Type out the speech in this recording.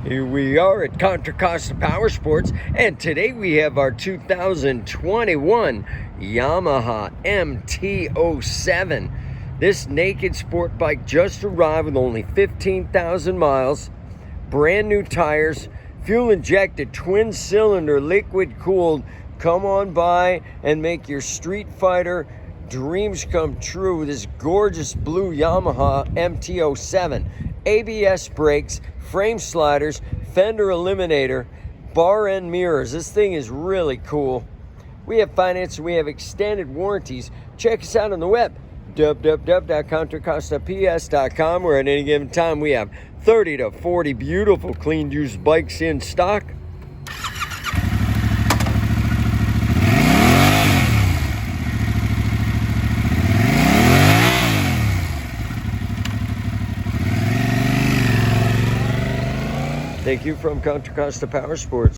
Here we are at Contra Costa Powersports, and today we have our 2021 Yamaha MT-07. This naked sport bike just arrived with only 15,000 miles, brand new tires, fuel injected, twin cylinder, liquid cooled. Come on by and make your street fighter dreams come true with this gorgeous blue Yamaha MT-07. ABS brakes, frame sliders, fender eliminator, bar end mirrors. This thing is really cool. We have finance, we have extended warranties. Check us out on the web, www.contracostaps.com, where at any given time we have 30 to 40 beautiful clean used bikes in stock. Thank you from Contra Costa Powersports.